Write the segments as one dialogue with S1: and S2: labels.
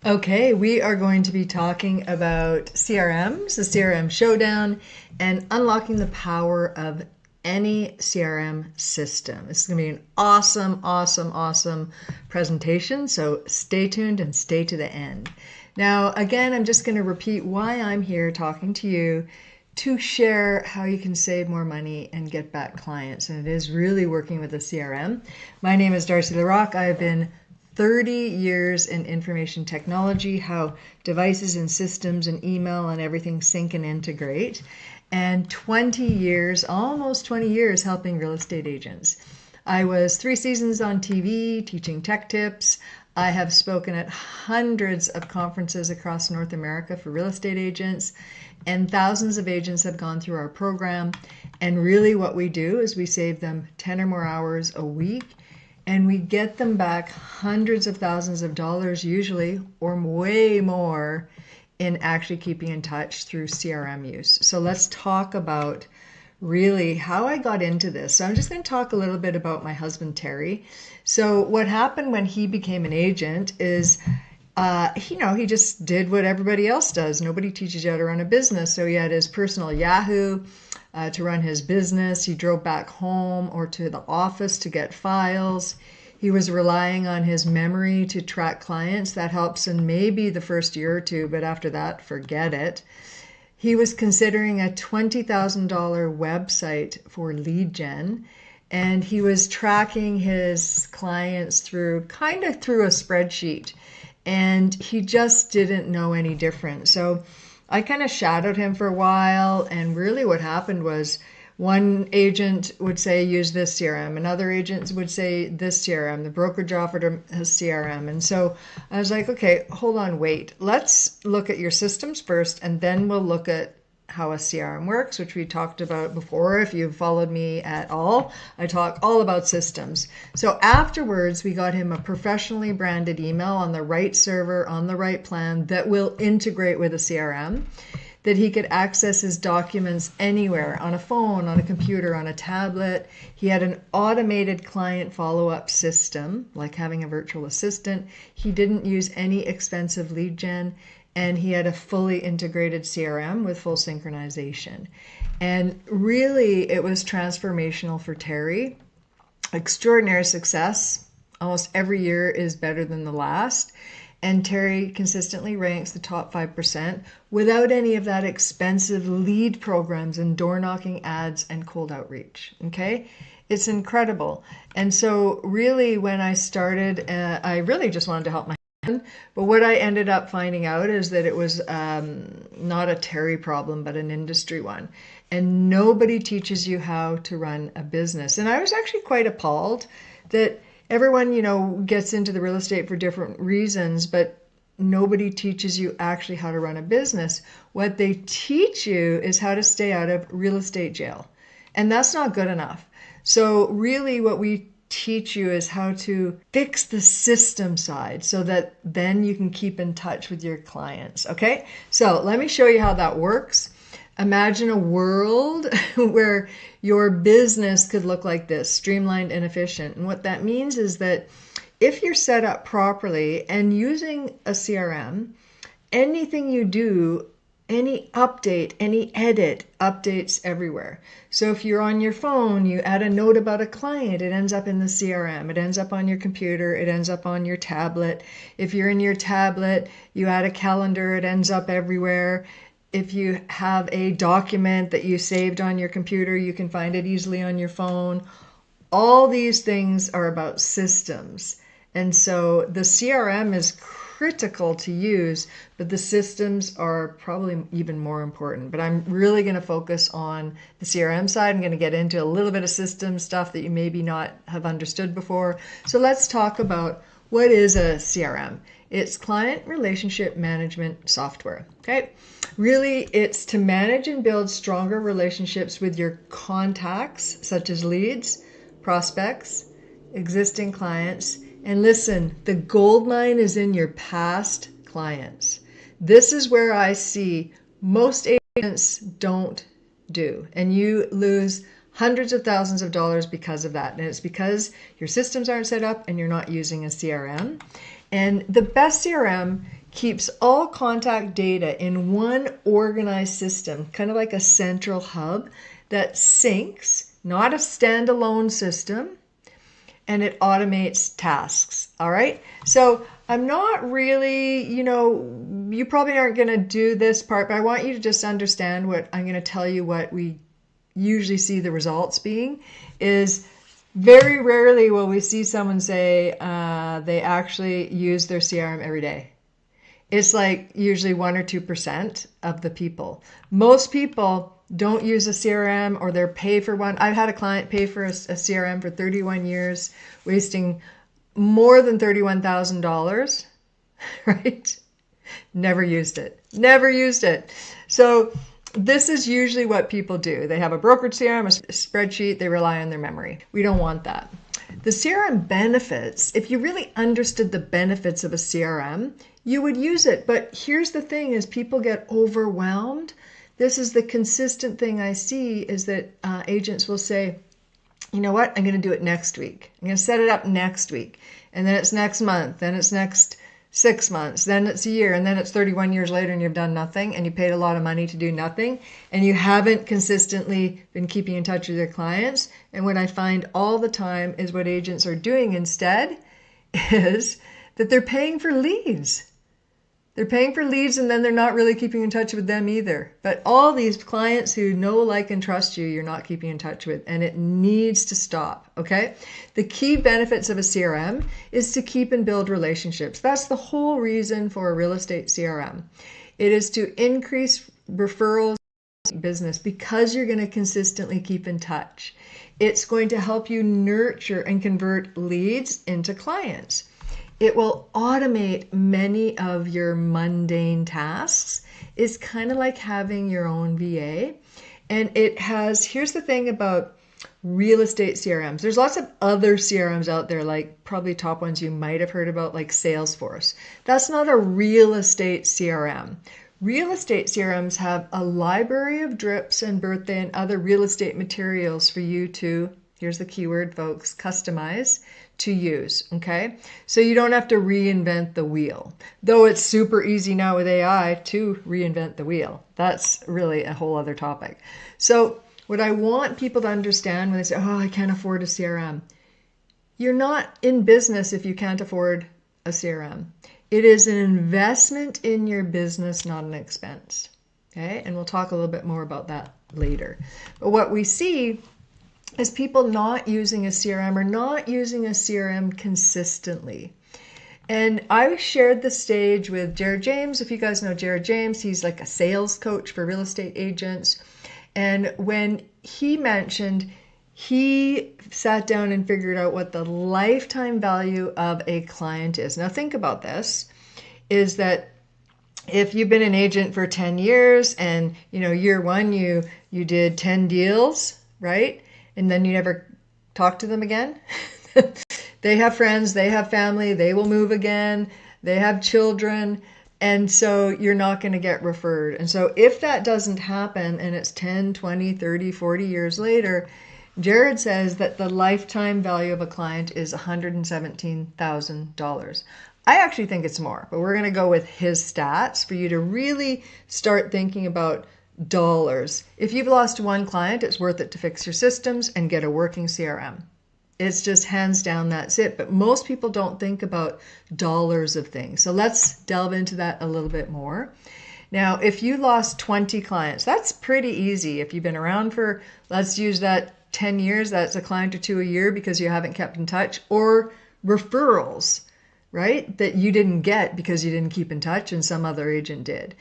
S1: Okay, we are going to be talking about CRMs, the CRM Showdown, and unlocking the power of any CRM system. This is going to be an awesome presentation, so stay tuned and stay to the end. Now, again, I'm just going to repeat why I'm here talking to you to share how you can save more money and get back clients. And it is really working with a CRM. My name is Darcy La Rock. I have been 30 years in information technology, how devices and systems and email and everything sync and integrate, and 20 years, almost 20 years, helping real estate agents. I was 3 seasons on TV teaching tech tips. I have spoken at hundreds of conferences across North America for real estate agents, and thousands of agents have gone through our program. And really what we do is we save them 10 or more hours a week, and we get them back hundreds of thousands of dollars usually, or way more, in actually keeping in touch through CRM use. So let's talk about really how I got into this. So I'm just going to talk a little bit about my husband, Terry. So what happened when he became an agent is he just did what everybody else does. Nobody teaches you how to run a business. So he had his personal Yahoo to run his business. He drove back home or to the office to get files. He was relying on his memory to track clients. That helps in maybe the first year or two, but after that, forget it. He was considering a $20,000 website for lead gen, and he was tracking his clients through a spreadsheet, and he just didn't know any different. So I kind of shadowed him for a while, and really what happened was one agent would say use this CRM, another agent would say this CRM, the brokerage offered him a CRM. And so I was like, okay, hold on, wait. Let's look at your systems first, and then we'll look at how a CRM works, which we talked about before. If you've followed me at all, I talk all about systems. So afterwards, we got him a professionally branded email on the right server, on the right plan that will integrate with a CRM, that he could access his documents anywhere, on a phone, on a computer, on a tablet. He had an automated client follow-up system, like having a virtual assistant. He didn't use any expensive lead gen, and he had a fully integrated CRM with full synchronization. And really, it was transformational for Terry. Extraordinary success. Almost every year is better than the last. And Terry consistently ranks the top 5% without any of that expensive lead programs and door knocking ads and cold outreach. Okay, it's incredible. And so really when I started, I really just wanted to help my husband. But what I ended up finding out is that it was not a Terry problem, but an industry one. And nobody teaches you how to run a business. And I was actually quite appalled that everyone, gets into the real estate for different reasons, but nobody teaches you actually how to run a business. What they teach you is how to stay out of real estate jail. And that's not good enough. So really what we teach you is how to fix the system side so that then you can keep in touch with your clients. Okay, so let me show you how that works. Imagine a world where your business could look like this, streamlined and efficient. And what that means is that if you're set up properly and using a CRM, anything you do, any update, any edit, updates everywhere. So if you're on your phone, you add a note about a client, it ends up in the CRM. It ends up on your computer, it ends up on your tablet. If you're in your tablet, you add a calendar, it ends up everywhere. If you have a document that you saved on your computer, you can find it easily on your phone. All these things are about systems. And so the CRM is critical to use, but the systems are probably even more important. But I'm really going to focus on the CRM side. I'm going to get into a little bit of system stuff that you maybe not have understood before. So let's talk about what is a CRM. It's client relationship management software. Okay. Really, it's to manage and build stronger relationships with your contacts, such as leads, prospects, existing clients. And listen, the gold mine is in your past clients. This is where I see most agents don't do, and you lose hundreds of thousands of dollars because of that. And it's because your systems aren't set up and you're not using a CRM. And the best CRM keeps all contact data in one organized system, kind of like a central hub that syncs, not a standalone system, and it automates tasks. All right. So I'm not really, you probably aren't going to do this part, but I want you to just understand what I'm going to tell you. What we usually see the results being is very rarely will we see someone say they actually use their CRM every day. It's like usually 1 or 2% of the people. Most people don't use a CRM, or they're pay for one. I've had a client pay for a CRM for 31 years, wasting more than $31,000, right? Never used it. Never used it. So this is usually what people do. They have a brokered CRM, a spreadsheet, they rely on their memory. We don't want that. The CRM benefits, if you really understood the benefits of a CRM, you would use it. But here's the thing, is people get overwhelmed. This is the consistent thing I see, is that agents will say, you know what, I'm going to do it next week. I'm going to set it up next week. And then it's next month. Then it's next 6 months. Then it's a year. And then it's 31 years later and you've done nothing, and you paid a lot of money to do nothing. And you haven't consistently been keeping in touch with your clients. And what I find all the time is what agents are doing instead is that they're paying for leads. They're paying for leads, and then they're not really keeping in touch with them either. But all these clients who know, like, and trust you, you're not keeping in touch with, and it needs to stop, okay? The key benefits of a CRM is to keep and build relationships. That's the whole reason for a real estate CRM. It is to increase referrals business, because you're going to consistently keep in touch. It's going to help you nurture and convert leads into clients. It will automate many of your mundane tasks. It's kind of like having your own VA. And it has, here's the thing about real estate CRMs. There's lots of other CRMs out there, like probably top ones you might have heard about, like Salesforce. That's not a real estate CRM. Real estate CRMs have a library of drips and birthday and other real estate materials for you to, here's the keyword, folks, customize to use, okay? So you don't have to reinvent the wheel. Though it's super easy now with AI to reinvent the wheel. That's really a whole other topic. So what I want people to understand when they say, oh, I can't afford a CRM. You're not in business if you can't afford a CRM. It is an investment in your business, not an expense, okay? And we'll talk a little bit more about that later. But what we see is people not using a CRM, or not using a CRM consistently. And I shared the stage with Jared James. If you guys know Jared James, he's like a sales coach for real estate agents. And when he mentioned, he sat down and figured out what the lifetime value of a client is. Now think about this, is that if you've been an agent for 10 years and year one you did 10 deals, right? And then you never talk to them again. They have friends, they have family, they will move again, they have children, and so you're not going to get referred. And so if that doesn't happen, and it's 10, 20, 30, 40 years later, Jared says that the lifetime value of a client is $117,000. I actually think it's more, but we're going to go with his stats for you to really start thinking about dollars. If you've lost one client, it's worth it to fix your systems and get a working CRM. It's just hands down, that's it. But most people don't think about dollars of things. So let's delve into that a little bit more. Now, if you lost 20 clients, that's pretty easy. If you've been around for, let's use that 10 years, that's a client or two a year because you haven't kept in touch, or referrals, right? That you didn't get because you didn't keep in touch and some other agent did.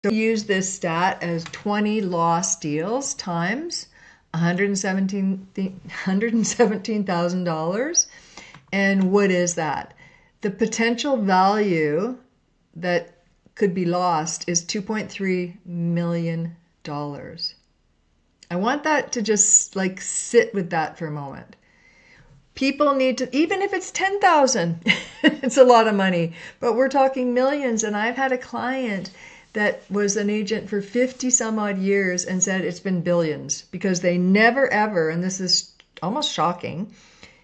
S1: So use this stat as 20 lost deals times $117,000. And what is that? The potential value that could be lost is $2.3 million. I want that to just like sit with that for a moment. People need to, even if it's 10,000, it's a lot of money, but we're talking millions. And I've had a client that was an agent for 50 some odd years and said it's been billions, because they never ever, and this is almost shocking,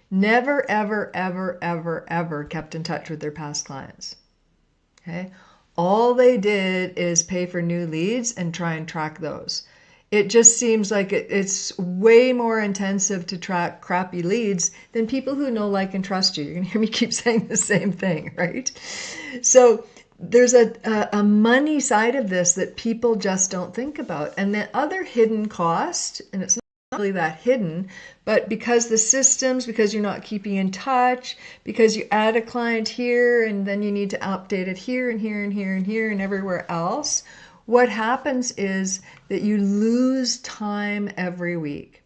S1: never ever, ever, ever, ever kept in touch with their past clients. Okay. All they did is pay for new leads and try and track those. It just seems like it's way more intensive to track crappy leads than people who know, like, and trust you. You're going to hear me keep saying the same thing, right? So there's a money side of this that people just don't think about. And the other hidden cost, and it's not really that hidden, but because the systems, because you're not keeping in touch, because you add a client here and then you need to update it here and here and here and here and everywhere else, what happens is that you lose time every week.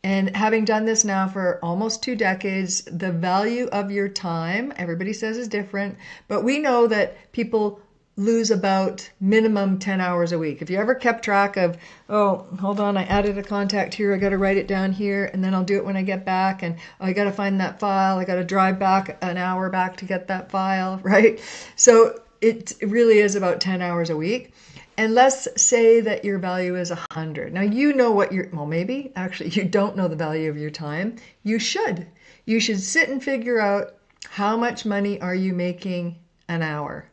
S1: And having done this now for almost 2 decades, the value of your time, everybody says, is different, but we know that people lose about minimum 10 hours a week. If you ever kept track of, oh, hold on, I added a contact here, I got to write it down here, and then I'll do it when I get back, and I got to find that file, I got to drive back an hour back to get that file, right? So it really is about 10 hours a week. And let's say that your value is 100. Now, you know what well, maybe actually you don't know the value of your time. You should. You should sit and figure out, how much money are you making an hour?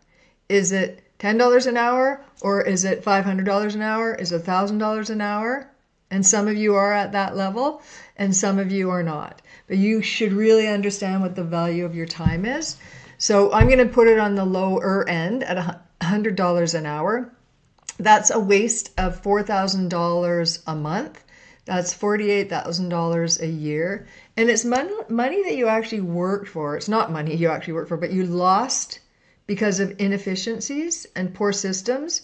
S1: Is it $10 an hour, or is it $500 an hour? Is it $1,000 an hour? And some of you are at that level and some of you are not. But you should really understand what the value of your time is. So I'm going to put it on the lower end at $100 an hour. That's a waste of $4,000 a month. That's $48,000 a year. And it's money that you actually worked for. It's not money you actually worked for, but you lost because of inefficiencies and poor systems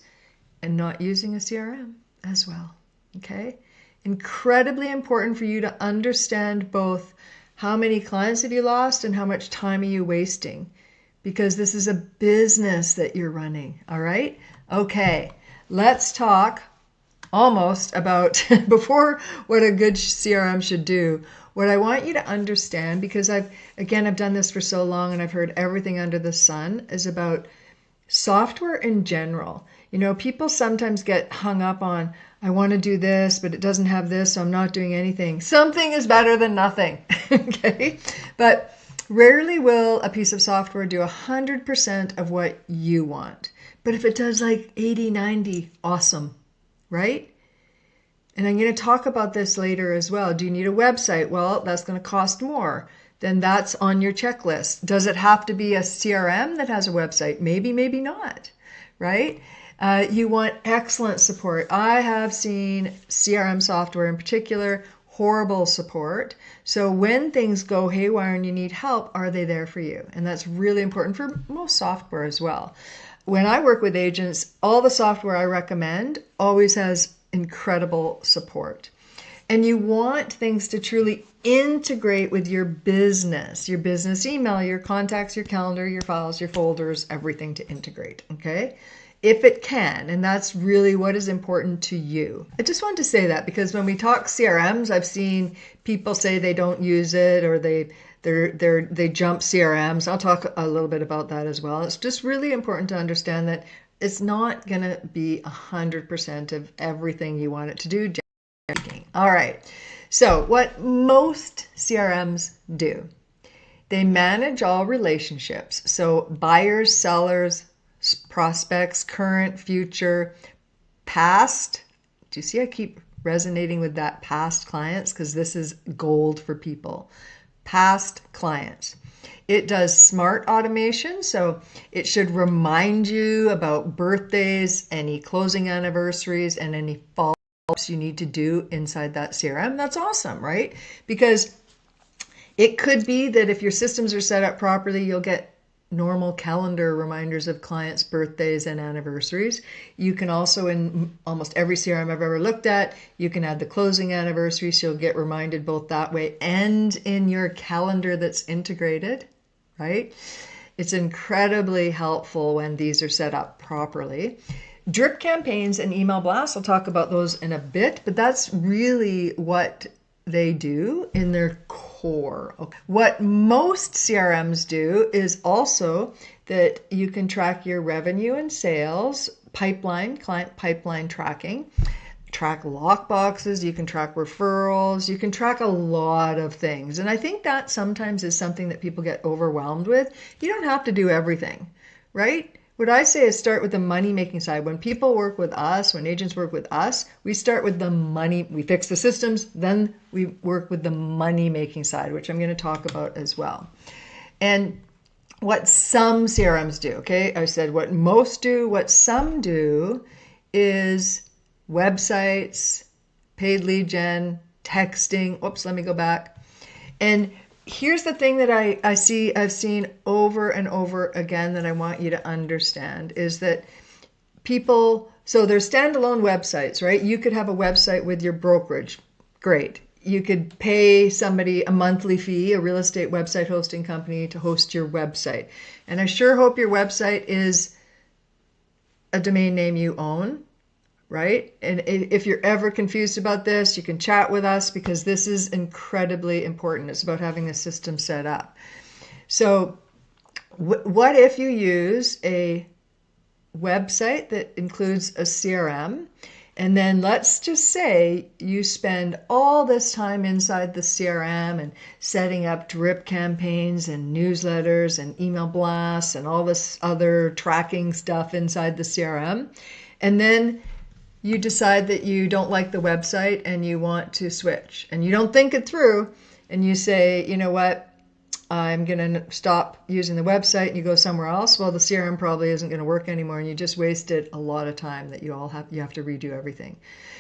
S1: and not using a CRM as well. Okay? Incredibly important for you to understand both how many clients have you lost and how much time are you wasting, because this is a business that you're running. All right? Okay. Let's talk almost about, before what a good CRM should do, what I want you to understand, because I've done this for so long and I've heard everything under the sun, is about software in general. You know, people sometimes get hung up on, I want to do this, but it doesn't have this, so I'm not doing anything. Something is better than nothing, okay? But rarely will a piece of software do 100% of what you want. But if it does like 80, 90, awesome, right? And I'm going to talk about this later as well. Do you need a website? Well, that's going to cost more. Then that's on your checklist. Does it have to be a CRM that has a website? Maybe, maybe not, right? You want excellent support. I have seen CRM software in particular, horrible support. So when things go haywire and you need help, are they there for you? And that's really important for most software as well. When I work with agents, all the software I recommend always has incredible support. And you want things to truly integrate with your business email, your contacts, your calendar, your files, your folders, everything to integrate, okay? If it can, and that's really what is important to you. I just wanted to say that because when we talk CRMs, I've seen people say they don't use it or they jump CRMs. I'll talk a little bit about that as well. It's just really important to understand that it's not going to be 100% of everything you want it to do. All right. So what most CRMs do, they manage all relationships. So buyers, sellers, prospects, current, future, past. Do you see I keep resonating with that, past clients? Because this is gold for people. Past clients. It does smart automation, so it should remind you about birthdays, any closing anniversaries, and any follow-ups you need to do inside that CRM. That's awesome, right? Because it could be that if your systems are set up properly, you'll get normal calendar reminders of clients' birthdays and anniversaries. You can also, in almost every CRM I've ever looked at, you can add the closing anniversary, so you'll get reminded both that way and in your calendar that's integrated, right? It's incredibly helpful when these are set up properly. Drip campaigns and email blasts, I'll talk about those in a bit, but that's really what they do in their core. Okay. What most CRMs do is also that you can track your revenue and sales, pipeline, client pipeline tracking, track lockboxes, you can track referrals, you can track a lot of things. And I think that sometimes is something that people get overwhelmed with. You don't have to do everything, right? what I say is start with the money-making side. When people work with us, when agents work with us, we start with the money. We fix the systems, then we work with the money-making side, which I'm going to talk about as well. And what some CRMs do, okay? I said what most do, what some do is websites, paid lead gen, texting. Oops, let me go back. And here's the thing that I've seen over and over again that I want you to understand is that people, so there's standalone websites, right? You could have a website with your brokerage. Great. You could pay somebody a monthly fee, a real estate website hosting company, to host your website. And I sure hope your website is a domain name you own, right? And if you're ever confused about this, you can chat with us because this is incredibly important. It's about having a system set up. So what if you use a website that includes a CRM, and then let's just say you spend all this time inside the CRM and setting up drip campaigns and newsletters and email blasts and all this other tracking stuff inside the CRM. And then you decide that you don't like the website and you want to switch. And you don't think it through and you say, you know what? I'm going to stop using the website, and you go somewhere else. Well, the CRM probably isn't going to work anymore, and you just wasted a lot of time that you have to redo everything.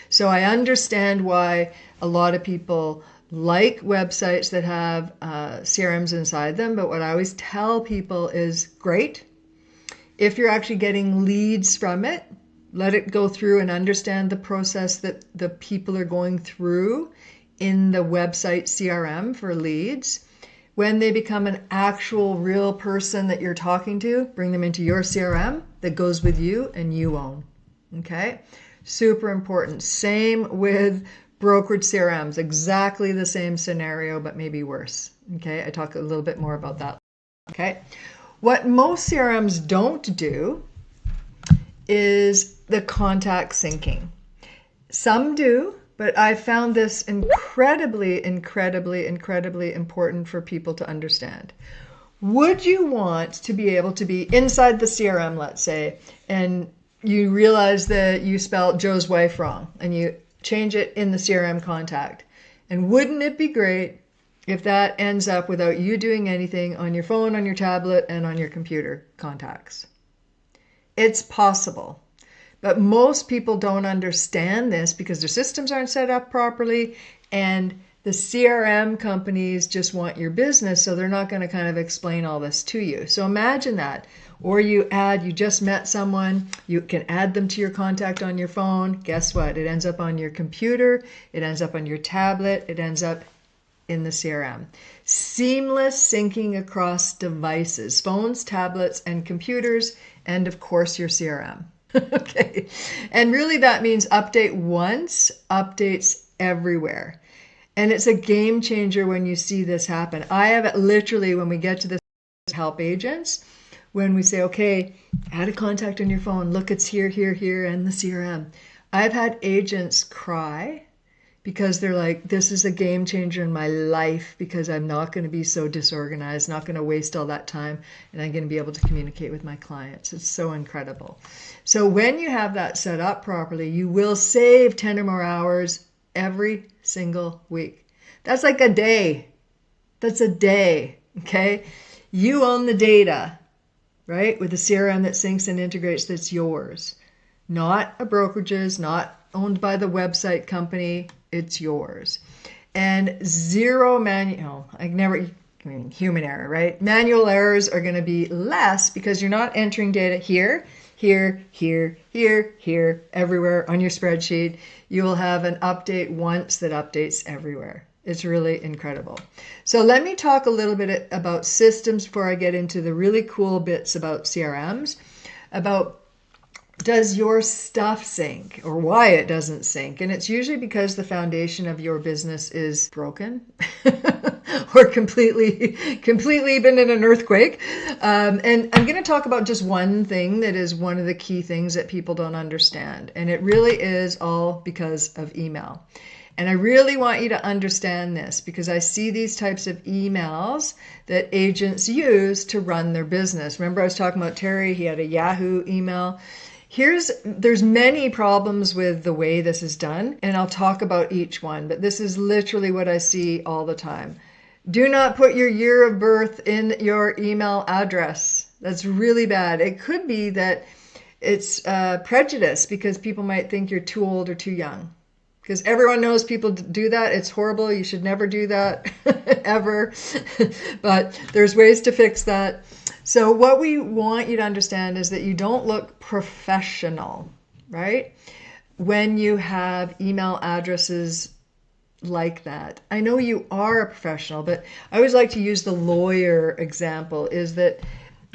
S1: So I understand why a lot of people like websites that have CRMs inside them, but what I always tell people is great. If you're actually getting leads from it, let it go through and understand the process that the people are going through in the website CRM for leads. When they become an actual real person that you're talking to, bring them into your CRM that goes with you and you own. Okay? Super important. Same with brokerage CRMs. Exactly the same scenario, but maybe worse. Okay? I talk a little bit more about that. Okay? What most CRMs don't do is the contact syncing. Some do, but I found this incredibly important for people to understand. Would you want to be able to be inside the CRM, let's say, and you realize that you spelled Joe's wife wrong and you change it in the CRM contact? And wouldn't it be great if that ends up without you doing anything on your phone, on your tablet, and on your computer contacts? It's possible. But most people don't understand this because their systems aren't set up properly, and the CRM companies just want your business, so they're not going to kind of explain all this to you. So imagine that. Or you just met someone, you can add them to your contact on your phone. Guess what? It ends up on your computer, it ends up on your tablet, it ends up in the CRM. Seamless syncing across devices, phones, tablets, and computers, and of course your CRM. Okay. And really that means update once, updates everywhere. And it's a game changer when you see this happen. I have it literally when we get to this help agents, when we say, okay, add a contact on your phone. Look, it's here, here, here, and the CRM. I've had agents cry because they're like, this is a game changer in my life because I'm not going to be so disorganized, not going to waste all that time, and I'm going to be able to communicate with my clients. It's so incredible. So when you have that set up properly, you will save 10 or more hours every single week. That's like a day. That's a day, okay? You own the data, right? With the CRM that syncs and integrates, that's yours. Not a brokerage's, not owned by the website company. It's yours. And zero human error, right? Manual errors are going to be less because you're not entering data here, here, here, here, here, everywhere on your spreadsheet. You will have an update once that updates everywhere. It's really incredible. So let me talk a little bit about systems before I get into the really cool bits about CRMs, about does your stuff sync or why it doesn't sync. And it's usually because the foundation of your business is broken or completely been in an earthquake. And I'm going to talk about just one thing that is one of the key things that people don't understand. And it really is all because of email. And I really want you to understand this because I see these types of emails that agents use to run their business. Remember I was talking about Terry, he had a Yahoo email. There's many problems with the way this is done, and I'll talk about each one, but this is literally what I see all the time. Do not put your year of birth in your email address. That's really bad. It could be that it's prejudice because people might think you're too old or too young. Because everyone knows people do that. It's horrible. You should never do that, ever. But there's ways to fix that. So what we want you to understand is that you don't look professional, right? When you have email addresses like that. I know you are a professional, but I always like to use the lawyer example, is that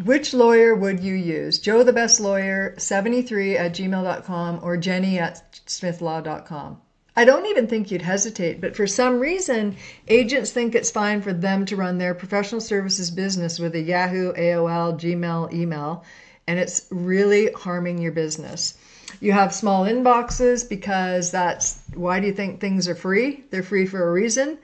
S1: which lawyer would you use? Joe the Best Lawyer 73 at gmail.com or Jenny at smithlaw.com. I don't even think you'd hesitate, but for some reason, agents think it's fine for them to run their professional services business with a Yahoo, AOL, Gmail email, and it's really harming your business. You have small inboxes because why do you think things are free? They're free for a reason.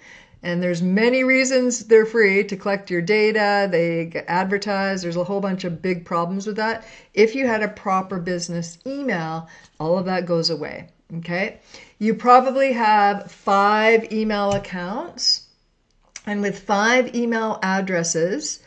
S1: And there's many reasons they're free: to collect your data, they advertise, there's a whole bunch of big problems with that. If you had a proper business email, all of that goes away, okay? You probably have 5 email accounts, and with 5 email addresses,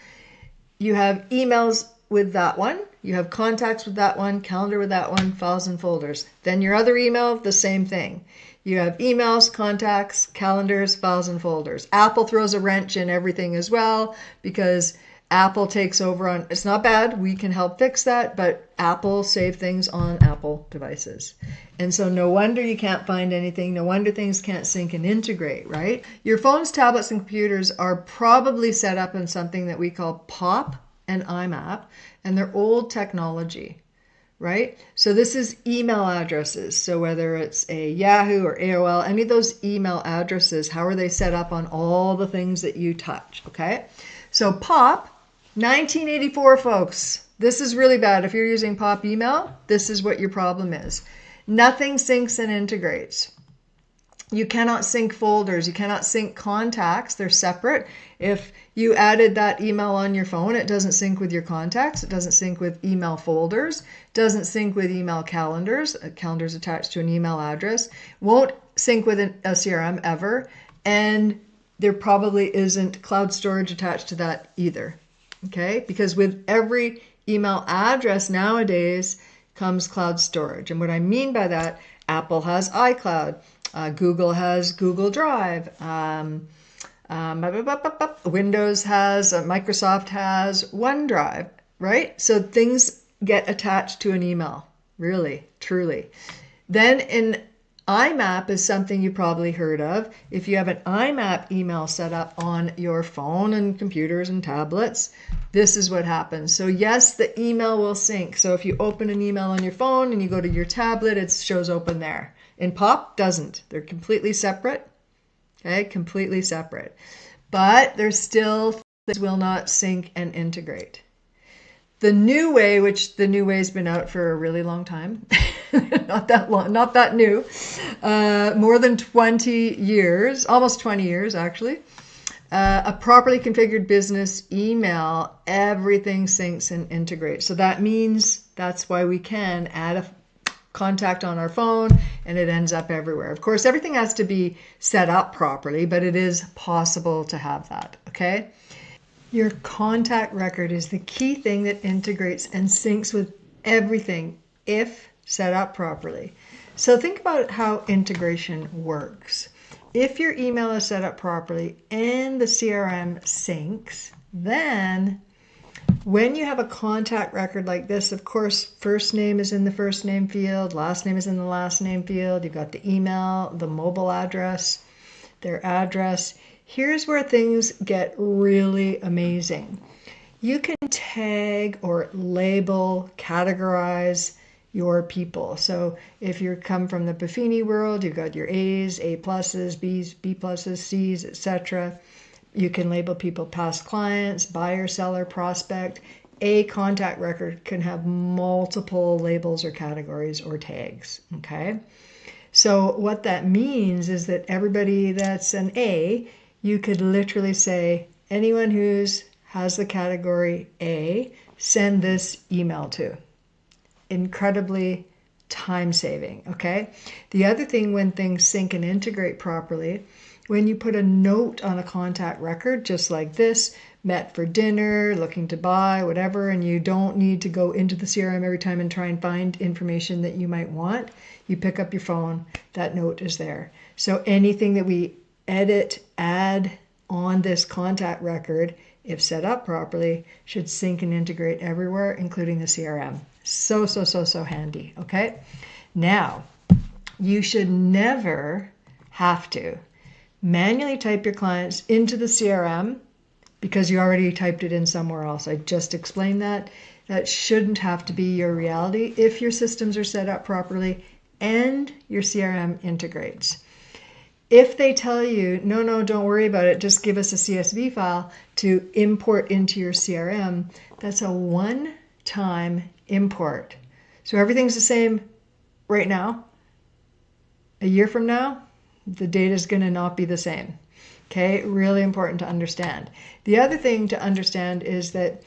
S1: you have emails with that one, you have contacts with that one, calendar with that one, files and folders. Then your other email, the same thing. You have emails, contacts, calendars, files, and folders. Apple throws a wrench in everything as well because Apple takes over on, it's not bad, we can help fix that, but Apple save things on Apple devices. And so no wonder you can't find anything, no wonder things can't sync and integrate, right? Your phones, tablets, and computers are probably set up in something that we call POP and IMAP, and they're old technology. Right? So this is email addresses. So whether it's a Yahoo or AOL, any of those email addresses, how are they set up on all the things that you touch? Okay. So POP, 1984, folks. This is really bad. If you're using POP email, this is what your problem is. Nothing syncs and integrates. You cannot sync folders. You cannot sync contacts. They're separate. If you added that email on your phone, it doesn't sync with your contacts. It doesn't sync with email folders. It doesn't sync with email calendars. A calendar is attached to an email address. Won't sync with a CRM ever. And there probably isn't cloud storage attached to that either. Okay? Because with every email address nowadays comes cloud storage. And what I mean by that, Apple has iCloud. Google has Google Drive. Windows has, Microsoft has OneDrive, right? So things get attached to an email, really, truly. Then an IMAP is something you probably heard of. If you have an IMAP email set up on your phone and computers and tablets, this is what happens. So yes, the email will sync. So if you open an email on your phone and you go to your tablet, it shows open there. In POP, doesn't. They're completely separate. Okay, completely separate. But there's still things will not sync and integrate. The new way, which the new way has been out for a really long time, not that long, not that new, more than 20 years, almost 20 years actually. A properly configured business email, everything syncs and integrates. So that means that's why we can add a contact on our phone and it ends up everywhere. Of course, everything has to be set up properly, but it is possible to have that, okay? Your contact record is the key thing that integrates and syncs with everything if set up properly. So think about how integration works. If your email is set up properly and the CRM syncs, then when you have a contact record like this, of course, first name is in the first name field, last name is in the last name field. You've got the email, the mobile address, their address. Here's where things get really amazing. You can tag or label, categorize your people. So if you come from the Buffini world, you've got your A's, A pluses, B's, B pluses, C's, etc. You can label people past clients, buyer, seller, prospect. A contact record can have multiple labels or categories or tags, okay? So what that means is that everybody that's an A, you could literally say, anyone has the category A, send this email to. Incredibly time saving, okay? The other thing, when things sync and integrate properly, when you put a note on a contact record, just like this, met for dinner, looking to buy, whatever, and you don't need to go into the CRM every time and try and find information that you might want, you pick up your phone, that note is there. So anything that we edit, add on this contact record, if set up properly, should sync and integrate everywhere, including the CRM. So handy, okay? Now, you should never have to manually type your clients into the CRM because you already typed it in somewhere else. I just explained that. That shouldn't have to be your reality if your systems are set up properly and your CRM integrates. If they tell you, no, don't worry about it, just give us a CSV file to import into your CRM, that's a one-time import. So everything's the same right now. A year from now, the data is going to not be the same. Okay, really important to understand. The other thing to understand is that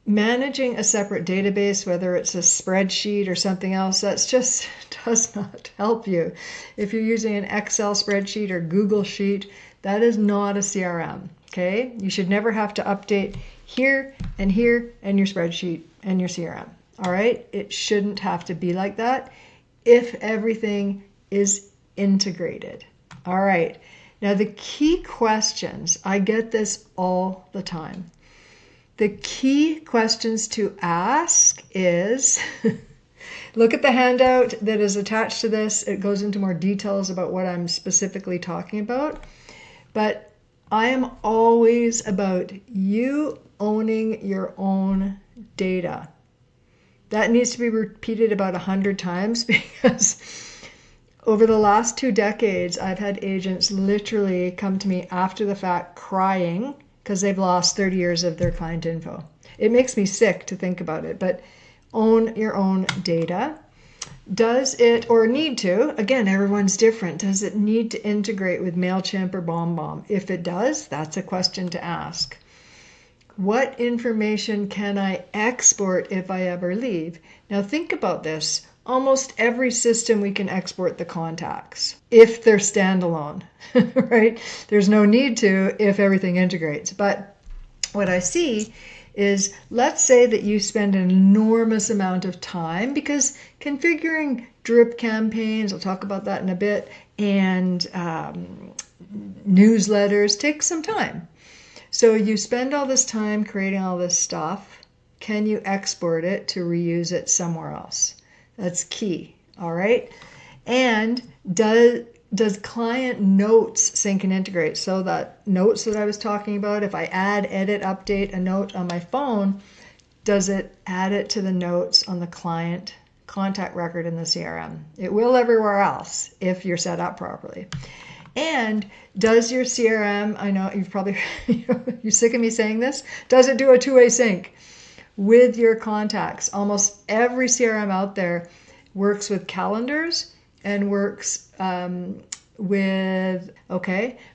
S1: managing a separate database, whether it's a spreadsheet or something else, that just does not help you. If you're using an Excel spreadsheet or Google Sheet, that is not a CRM, okay? You should never have to update here and your spreadsheet and your CRM, all right? It shouldn't have to be like that if everything is integrated, all right? Now, the key questions, I get this all the time. The key questions to ask is, look at the handout that is attached to this. It goes into more details about what I'm specifically talking about. But I am always about you owning your own data. That needs to be repeated about 100 times because over the last 2 decades, I've had agents literally come to me after the fact crying because they've lost 30 years of their client info. It makes me sick to think about it, but own your own data. Does it, or need to, again, everyone's different, does it need to integrate with MailChimp or BombBomb? If it does, that's a question to ask. What information can I export if I ever leave? Now think about this. Almost every system we can export the contacts if they're standalone, right? There's no need to if everything integrates. But what I see is, let's say that you spend an enormous amount of time, because configuring drip campaigns, I'll talk about that in a bit, and newsletters takes some time. So you spend all this time creating all this stuff. Can you export it to reuse it somewhere else? That's key, all right? And does client notes sync and integrate? So that notes that I was talking about, if I add, edit, update a note on my phone, does it add it to the notes on the client contact record in the CRM? It will everywhere else if you're set up properly. And does your CRM, I know you've probably, you're sick of me saying this, does it do a two-way sync with your contacts? Almost every CRM out there works with calendars and works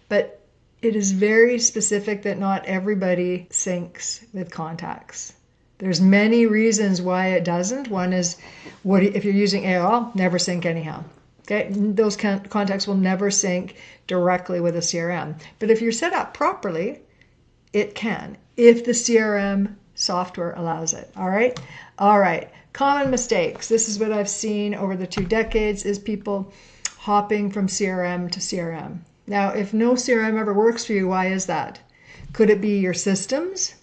S1: but it is very specific that not everybody syncs with contacts. There's many reasons why it doesn't. One is, if you're using AOL, never sync anyhow. Okay, those contacts will never sync directly with a CRM. But if you're set up properly, it can, if the CRM software allows it. All right. Common mistakes. This is what I've seen over the 2 decades, is people hopping from CRM to CRM. Now, if no CRM ever works for you, why is that? Could it be your systems?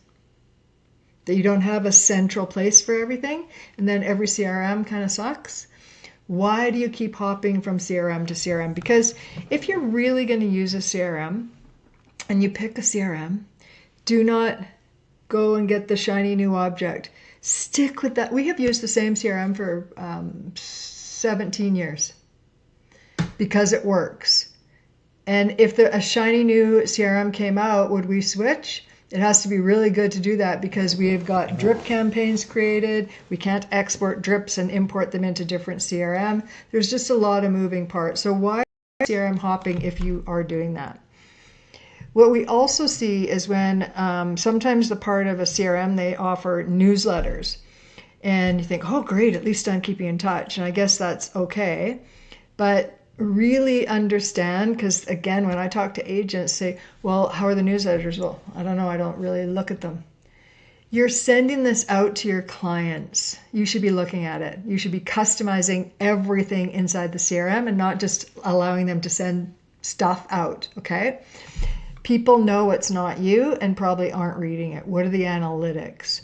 S1: That you don't have a central place for everything, and then every CRM kind of sucks? Why do you keep hopping from CRM to CRM? Because if you're really going to use a CRM and you pick a CRM, do not go and get the shiny new object. Stick with that. We have used the same CRM for 17 years because it works. And if a shiny new CRM came out, would we switch? It has to be really good to do that because we've got drip campaigns created. We can't export drips and import them into different CRM. There's just a lot of moving parts. So why CRM hopping if you are doing that? What we also see is when sometimes the part of a CRM, they offer newsletters. And you think, oh, great, at least I'm keeping in touch. And I guess that's okay. But really understand, because again, when I talk to agents, say, well, how are the newsletters? Well, I don't know. I don't really look at them. You're sending this out to your clients. You should be looking at it. You should be customizing everything inside the CRM and not just allowing them to send stuff out, okay? People know it's not you and probably aren't reading it. What are the analytics?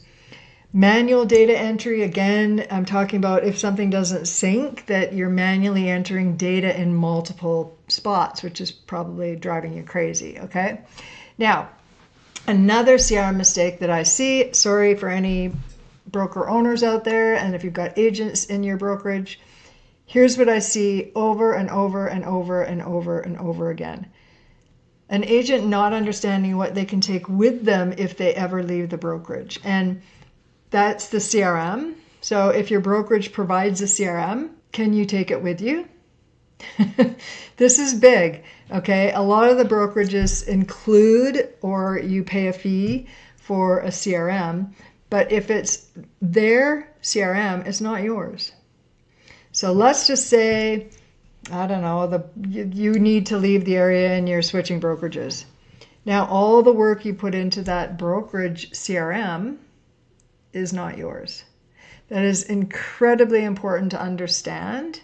S1: Manual data entry, again, I'm talking about if something doesn't sync, that you're manually entering data in multiple spots, which is probably driving you crazy, okay? Now, another CRM mistake that I see, sorry for any broker owners out there, and if you've got agents in your brokerage, here's what I see over and over and over and over and over again. An agent not understanding what they can take with them if they ever leave the brokerage. And that's the CRM. So if your brokerage provides a CRM, can you take it with you? This is big, okay? A lot of the brokerages include or you pay a fee for a CRM, but if it's their CRM, it's not yours. So let's just say, I don't know, you need to leave the area and you're switching brokerages. Now, all the work you put into that brokerage CRM is not yours. That is incredibly important to understand,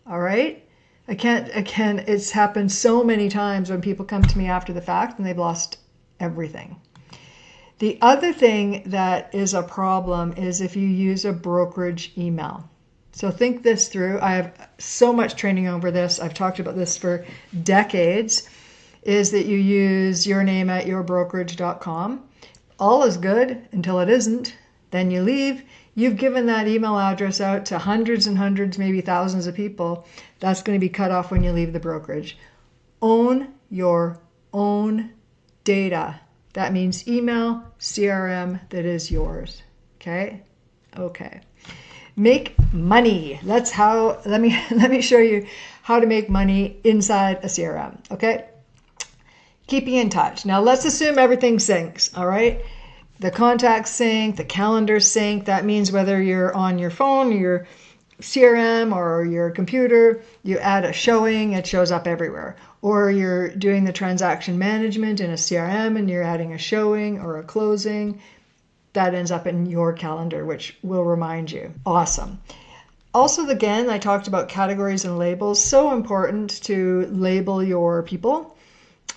S1: all right? It's happened so many times when people come to me after the fact and they've lost everything. The other thing that is a problem is if you use a brokerage email. So think this through. I have so much training over this. I've talked about this for decades, is that you use your name at yourbrokerage.com. All is good until it isn't. Then you leave. You've given that email address out to hundreds and hundreds, maybe thousands of people. That's going to be cut off when you leave the brokerage. Own your own data. That means email, CRM that is yours. Okay? Okay. Make money. Let me show you how to make money inside a CRM. Okay? Keeping in touch. Now let's assume everything syncs, all right? The contacts sync, the calendars sync. That means whether you're on your phone, your CRM, or your computer, you add a showing, it shows up everywhere. Or you're doing the transaction management in a CRM and you're adding a showing or a closing. That ends up in your calendar, which will remind you. Awesome. Also, again, I talked about categories and labels. So important to label your people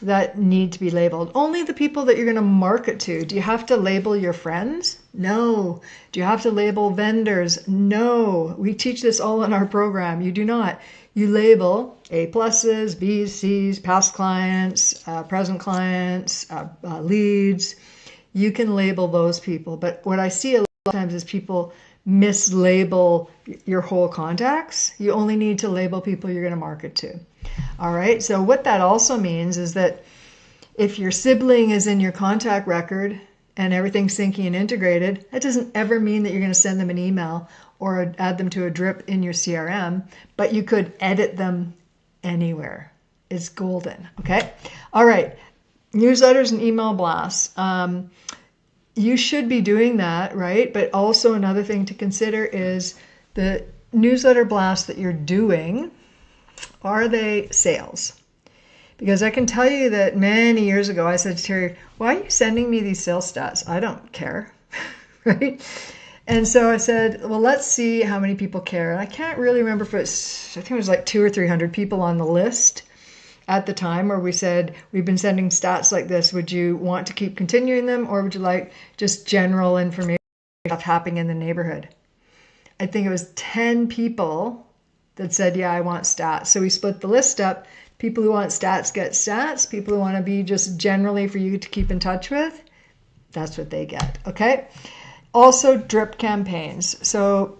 S1: that need to be labeled. Only the people that you're going to market to. Do you have to label your friends? No. Do you have to label vendors? No. We teach this all in our program. You do not. You label A pluses, B's, C's, past clients, present clients, leads. You can label those people. But what I see a lot of times is people mislabel your whole contacts. You only need to label people you're going to market to. All right. So what that also means is that if your sibling is in your contact record and everything's syncing and integrated, that doesn't ever mean that you're going to send them an email or add them to a drip in your CRM, but you could edit them anywhere. It's golden. Okay. All right. Newsletters and email blasts. You should be doing that, right? But also another thing to consider is the newsletter blasts that you're doing, are they sales? Because I can tell you that many years ago, I said to Terry, why are you sending me these sales stats? I don't care, right? And so I said, well, let's see how many people care. And I can't really remember if I think it was like 200 or 300 people on the list at the time where we said, we've been sending stats like this. Would you want to keep continuing them, or would you like just general information stuff happening in the neighborhood? I think it was 10 people that said, yeah, I want stats. So we split the list up. People who want stats get stats. People who want to be just generally for you to keep in touch with, that's what they get. Okay. Also drip campaigns. So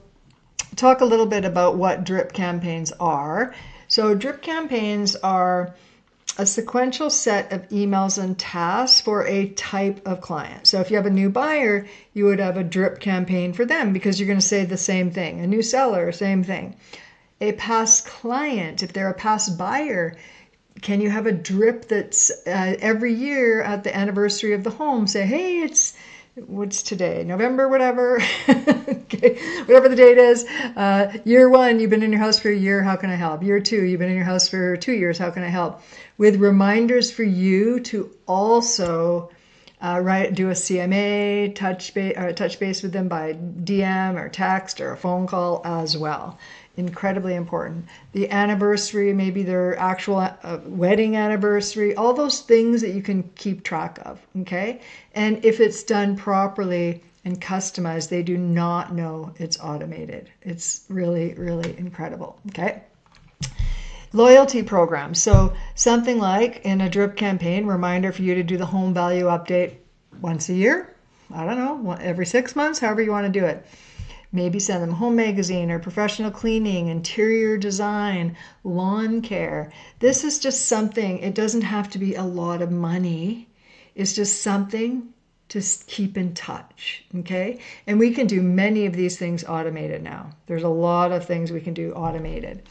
S1: talk a little bit about what drip campaigns are. So drip campaigns are a sequential set of emails and tasks for a type of client. So if you have a new buyer, you would have a drip campaign for them because you're going to say the same thing. A new seller, same thing. A past client, if they're a past buyer, can you have a drip that's every year at the anniversary of the home, say, hey, what's today? November, whatever. Okay, whatever the date is. Year 1, you've been in your house for a year. How can I help? Year 2, you've been in your house for 2 years. How can I help? With reminders for you to also do a CMA, touch base with them by DM or text or a phone call as well. Incredibly important. The anniversary, maybe their actual wedding anniversary, all those things that you can keep track of, okay? And if it's done properly and customized, they do not know it's automated. It's really, really incredible, okay? Loyalty programs. So something like in a drip campaign, reminder for you to do the home value update once a year. I don't know, every 6 months, however you want to do it. Maybe send them a home magazine or professional cleaning, interior design, lawn care. This is just something, it doesn't have to be a lot of money. It's just something to keep in touch, okay? And we can do many of these things automated now. There's a lot of things we can do automated.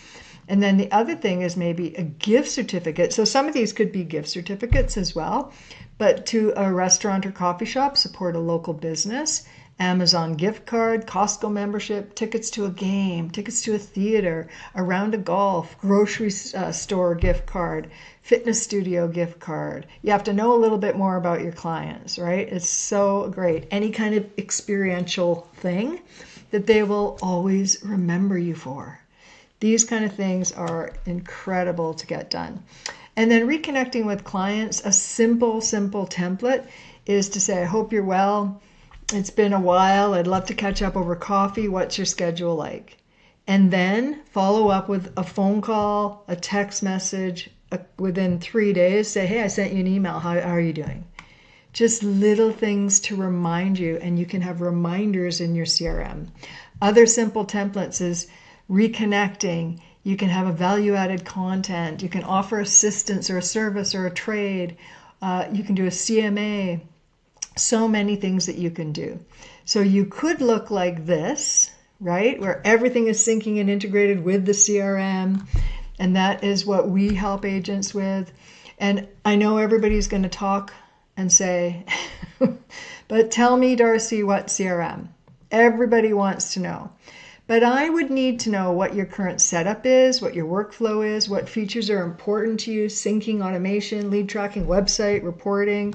S1: And then the other thing is maybe a gift certificate. So some of these could be gift certificates as well, but to a restaurant or coffee shop, support a local business. Amazon gift card, Costco membership, tickets to a game, tickets to a theater, a round of golf, grocery store gift card, fitness studio gift card. You have to know a little bit more about your clients, right? It's so great. Any kind of experiential thing that they will always remember you for. These kind of things are incredible to get done. And then reconnecting with clients, a simple template is to say, I hope you're well. It's been a while. I'd love to catch up over coffee. What's your schedule like? And then follow up with a phone call, a text message within 3 days. Say, hey, I sent you an email. How are you doing? Just little things to remind you, and you can have reminders in your CRM. Other simple templates is reconnecting. You can have a value-added content. You can offer assistance or a service or a trade. You can do a CMA. So many things that you can do. So you could look like this, right? Where everything is syncing and integrated with the CRM. And that is what we help agents with. And I know everybody's going to talk and say, but tell me, Darcy, what CRM? Everybody wants to know. But I would need to know what your current setup is, what your workflow is, what features are important to you, syncing, automation, lead tracking, website, reporting.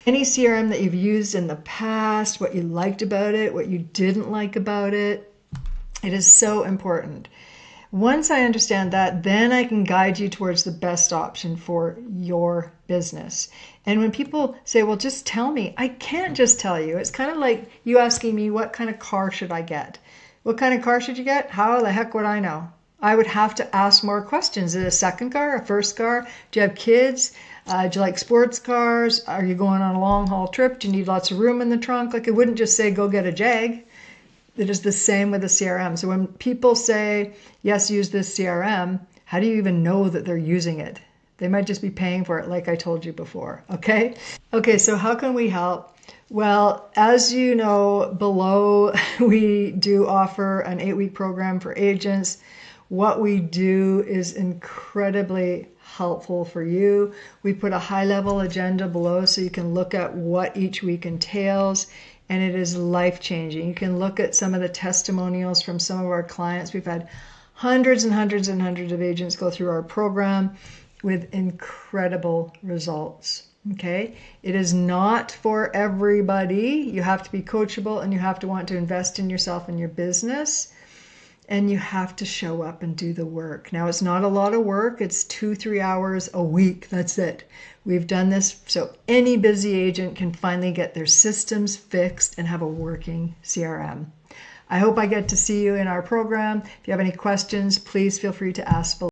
S1: Any CRM that you've used in the past, what you liked about it, what you didn't like about it. It is so important. Once I understand that, then I can guide you towards the best option for your business. And when people say, well, just tell me, I can't just tell you. It's kind of like you asking me, what kind of car should I get? What kind of car should you get? How the heck would I know? I would have to ask more questions. Is it a second car, a first car? Do you have kids? Do you like sports cars? Are you going on a long haul trip? Do you need lots of room in the trunk? Like, it wouldn't just say, go get a Jag. It is the same with a CRM. So when people say, yes, use this CRM, how do you even know that they're using it? They might just be paying for it, like I told you before, okay? Okay, so how can we help? Well, as you know, below, we do offer an 8-week program for agents. What we do is incredibly helpful for you. We put a high-level agenda below so you can look at what each week entails, and it is life-changing. You can look at some of the testimonials from some of our clients. We've had hundreds and hundreds and hundreds of agents go through our program with incredible results. Okay, it is not for everybody. You have to be coachable, and you have to want to invest in yourself and your business, and you have to show up and do the work. Now, it's not a lot of work. It's 2-3 hours a week. That's it. We've done this so any busy agent can finally get their systems fixed and have a working CRM. I hope I get to see you in our program. If you have any questions, please feel free to ask below.